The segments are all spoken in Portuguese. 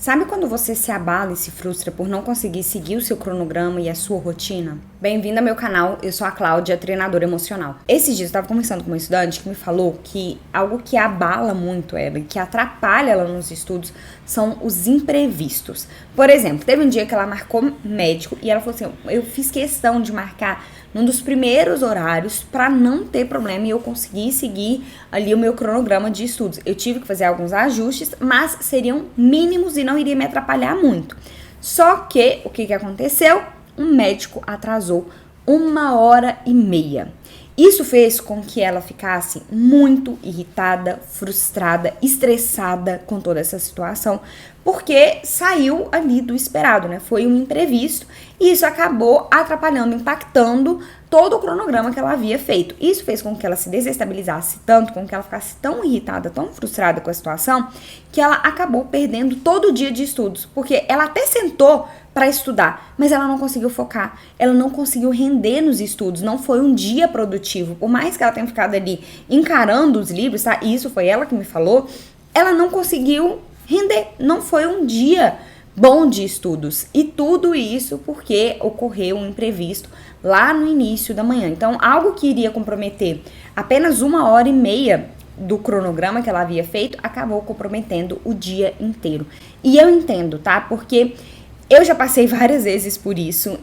Sabe quando você se abala e se frustra por não conseguir seguir o seu cronograma e a sua rotina? Bem-vindo ao meu canal, eu sou a Cláudia, treinadora emocional. Esses dias eu estava conversando com uma estudante que me falou que algo que abala muito ela e que atrapalha ela nos estudos são os imprevistos. Por exemplo, teve um dia que ela marcou médico e ela falou assim, eu fiz questão de marcar num dos primeiros horários para não ter problema e eu conseguir seguir ali o meu cronograma de estudos. Eu tive que fazer alguns ajustes, mas seriam mínimos e não iria me atrapalhar muito. Só que, o que aconteceu? Um médico atrasou 1h30. Isso fez com que ela ficasse muito irritada, frustrada, estressada com toda essa situação, porque saiu ali do esperado, né? Foi um imprevisto e isso acabou atrapalhando, impactando todo o cronograma que ela havia feito. Isso fez com que ela se desestabilizasse tanto, com que ela ficasse tão irritada, tão frustrada com a situação, que ela acabou perdendo todo o dia de estudos, porque ela até sentou para estudar, mas ela não conseguiu focar, ela não conseguiu render nos estudos, não foi um dia produtivo, por mais que ela tenha ficado ali encarando os livros, tá? E isso foi ela que me falou, ela não conseguiu render, não foi um dia bom de estudos, e tudo isso porque ocorreu um imprevisto lá no início da manhã. Então, algo que iria comprometer apenas 1h30 do cronograma que ela havia feito, acabou comprometendo o dia inteiro. E eu entendo, tá? Porque eu já passei várias vezes por isso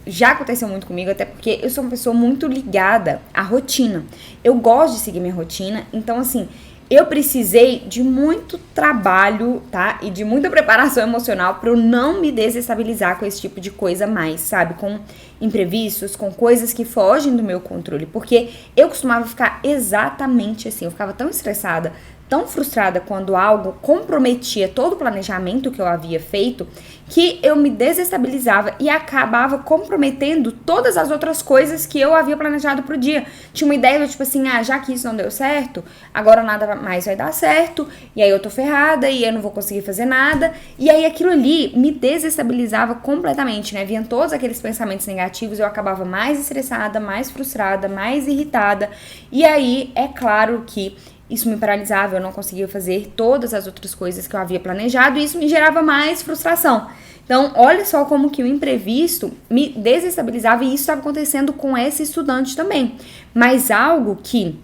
já aconteceu muito comigo, até porque eu sou uma pessoa muito ligada à rotina. Eu gosto de seguir minha rotina, então assim, eu precisei de muito trabalho, tá? E de muita preparação emocional para eu não me desestabilizar com esse tipo de coisa mais, sabe? Com imprevistos, com coisas que fogem do meu controle. Porque eu costumava ficar exatamente assim, eu ficava tão estressada, tão frustrada quando algo comprometia todo o planejamento que eu havia feito, que eu me desestabilizava e acabava comprometendo todas as outras coisas que eu havia planejado pro dia. Tinha uma ideia do tipo assim, já que isso não deu certo, agora nada mais vai dar certo, e aí eu tô ferrada, e eu não vou conseguir fazer nada, e aí aquilo ali me desestabilizava completamente, né? Vinham todos aqueles pensamentos negativos, eu acabava mais estressada, mais frustrada, mais irritada, e aí é claro que isso me paralisava, eu não conseguia fazer todas as outras coisas que eu havia planejado e isso me gerava mais frustração. Então, olha só como que o imprevisto me desestabilizava e isso estava acontecendo com essa estudante também. Mas algo que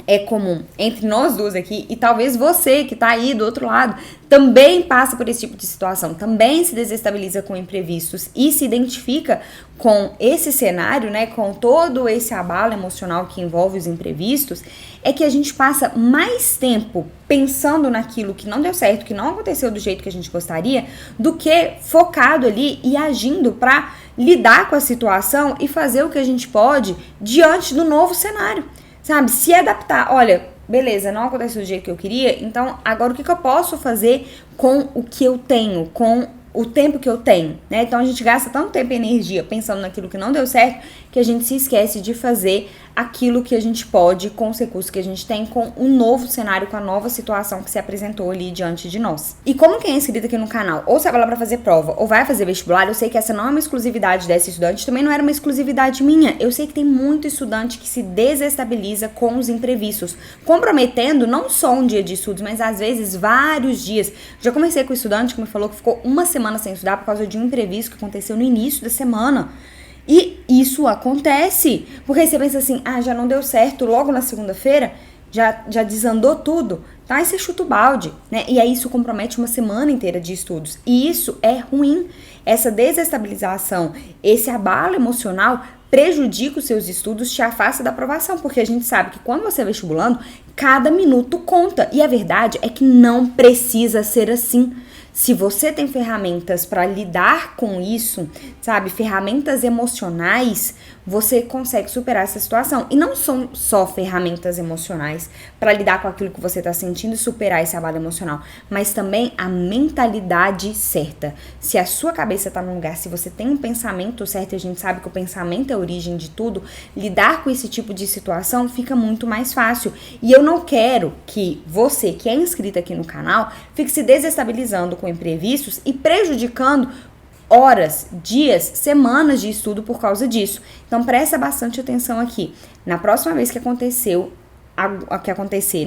é comum entre nós duas aqui e talvez você que tá aí do outro lado também passa por esse tipo de situação, também se desestabiliza com imprevistos e se identifica com esse cenário, né, com todo esse abalo emocional que envolve os imprevistos, é que a gente passa mais tempo pensando naquilo que não deu certo, que não aconteceu do jeito que a gente gostaria, do que focado ali e agindo para lidar com a situação e fazer o que a gente pode diante do novo cenário. Sabe, se adaptar, olha, beleza, não aconteceu do jeito que eu queria, então agora o que eu posso fazer com o que eu tenho, com o tempo que eu tenho, né? Então a gente gasta tanto tempo e energia pensando naquilo que não deu certo, que a gente se esquece de fazer aquilo que a gente pode com os recursos que a gente tem, com um novo cenário, com a nova situação que se apresentou ali diante de nós. E como quem é inscrito aqui no canal, ou sabe lá pra fazer prova, ou vai fazer vestibular, eu sei que essa não é uma exclusividade dessa estudante, também não era uma exclusividade minha. Eu sei que tem muito estudante que se desestabiliza com os imprevistos, comprometendo não só um dia de estudos, mas às vezes vários dias. Já conversei com um estudante que me falou que ficou uma semana sem estudar por causa de um imprevisto que aconteceu no início da semana. E isso acontece, porque aí você pensa assim, já não deu certo logo na segunda-feira, já desandou tudo, tá? Aí você chuta o balde, né? E aí isso compromete uma semana inteira de estudos. E isso é ruim. Essa desestabilização, esse abalo emocional prejudica os seus estudos, te afasta da aprovação, porque a gente sabe que quando você é vestibulando, cada minuto conta. E a verdade é que não precisa ser assim. Se você tem ferramentas para lidar com isso, sabe, ferramentas emocionais, você consegue superar essa situação. E não são só ferramentas emocionais para lidar com aquilo que você está sentindo e superar esse abalo emocional, mas também a mentalidade certa. Se a sua cabeça está no lugar, se você tem um pensamento certo, e a gente sabe que o pensamento é a origem de tudo, lidar com esse tipo de situação fica muito mais fácil. E eu não quero que você, que é inscrito aqui no canal, fique se desestabilizando com imprevistos e prejudicando horas, dias, semanas de estudo por causa disso. Então presta bastante atenção aqui. Na próxima vez que acontecer,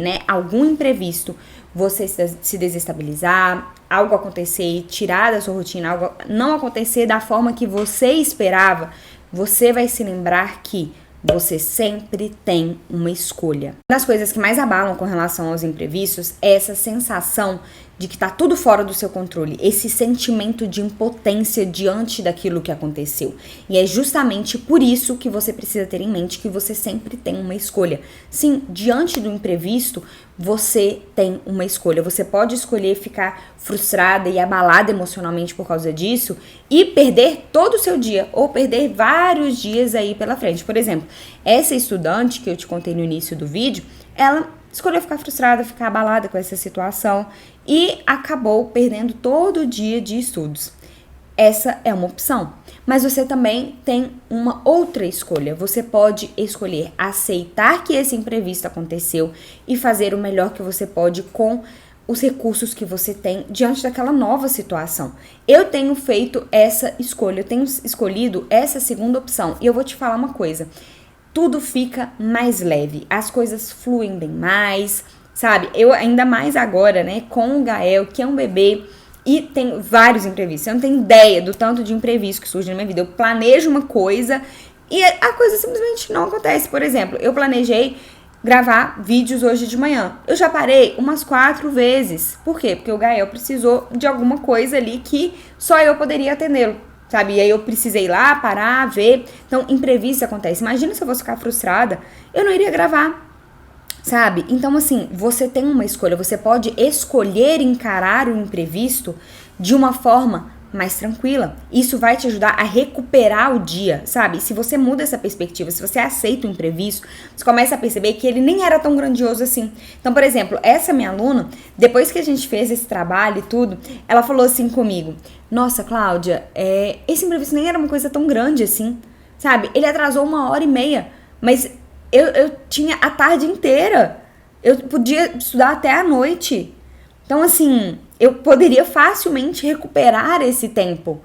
né, algum imprevisto, você se desestabilizar, algo acontecer e tirar da sua rotina, algo não acontecer da forma que você esperava, você vai se lembrar que você sempre tem uma escolha. Uma das coisas que mais abalam com relação aos imprevistos é essa sensação de que tá tudo fora do seu controle, esse sentimento de impotência diante daquilo que aconteceu. E é justamente por isso que você precisa ter em mente que você sempre tem uma escolha. Sim, diante do imprevisto, você tem uma escolha. Você pode escolher ficar frustrada e abalada emocionalmente por causa disso e perder todo o seu dia ou perder vários dias aí pela frente. Por exemplo, essa estudante que eu te contei no início do vídeo, ela escolheu ficar frustrada, ficar abalada com essa situação e acabou perdendo todo o dia de estudos. Essa é uma opção. Mas você também tem uma outra escolha. Você pode escolher aceitar que esse imprevisto aconteceu e fazer o melhor que você pode com os recursos que você tem diante daquela nova situação. Eu tenho feito essa escolha, eu tenho escolhido essa segunda opção. E eu vou te falar uma coisa. Tudo fica mais leve, as coisas fluem bem mais, sabe? Eu ainda mais agora, né, com o Gael, que é um bebê e tem vários imprevistos. Eu não tenho ideia do tanto de imprevisto que surge na minha vida. Eu planejo uma coisa e a coisa simplesmente não acontece. Por exemplo, eu planejei gravar vídeos hoje de manhã. Eu já parei umas 4 vezes. Por quê? Porque o Gael precisou de alguma coisa ali que só eu poderia atendê-lo. Sabe? E aí eu precisei ir lá, parar, ver. Então, imprevisto acontece. Imagina se eu fosse ficar frustrada, eu não iria gravar. Sabe? Então, assim, você tem uma escolha. Você pode escolher encarar o imprevisto de uma forma mais tranquila. Isso vai te ajudar a recuperar o dia, sabe? Se você muda essa perspectiva, se você aceita o imprevisto, você começa a perceber que ele nem era tão grandioso assim. Então, por exemplo, essa minha aluna, depois que a gente fez esse trabalho e tudo, ela falou assim comigo: nossa, Cláudia, esse imprevisto nem era uma coisa tão grande assim, sabe? Ele atrasou 1h30, mas eu tinha a tarde inteira. Eu podia estudar até a noite. Então, assim, eu poderia facilmente recuperar esse tempo.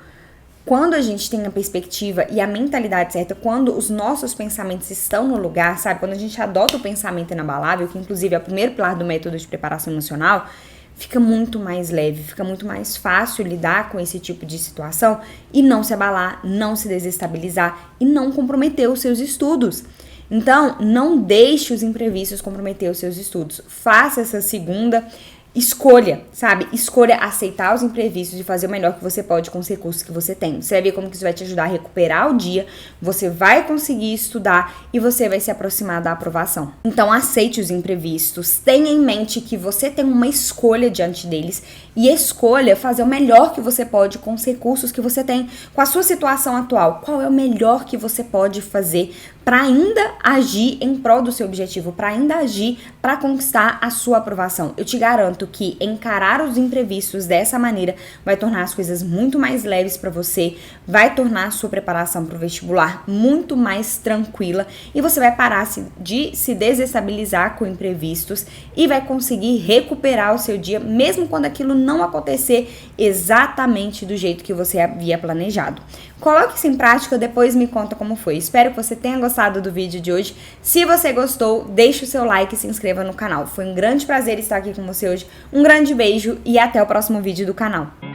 Quando a gente tem a perspectiva e a mentalidade certa, quando os nossos pensamentos estão no lugar, sabe? Quando a gente adota o pensamento inabalável, que inclusive é o primeiro pilar do método de preparação emocional, fica muito mais leve, fica muito mais fácil lidar com esse tipo de situação e não se abalar, não se desestabilizar e não comprometer os seus estudos. Então, não deixe os imprevistos comprometer os seus estudos. Faça essa segunda escolha, sabe? Escolha aceitar os imprevistos e fazer o melhor que você pode com os recursos que você tem. Você vai ver como que isso vai te ajudar a recuperar o dia, você vai conseguir estudar e você vai se aproximar da aprovação. Então, aceite os imprevistos, tenha em mente que você tem uma escolha diante deles e escolha fazer o melhor que você pode com os recursos que você tem, com a sua situação atual. Qual é o melhor que você pode fazer para ainda agir em prol do seu objetivo, para ainda agir para conquistar a sua aprovação? Eu te garanto que encarar os imprevistos dessa maneira vai tornar as coisas muito mais leves para você, vai tornar a sua preparação para o vestibular muito mais tranquila e você vai parar de se desestabilizar com imprevistos e vai conseguir recuperar o seu dia, mesmo quando aquilo não acontecer exatamente do jeito que você havia planejado. Coloque isso em prática, depois me conta como foi. Espero que você tenha gostado do vídeo de hoje. Se você gostou, deixe o seu like e se inscreva no canal. Foi um grande prazer estar aqui com você hoje. Um grande beijo e até o próximo vídeo do canal.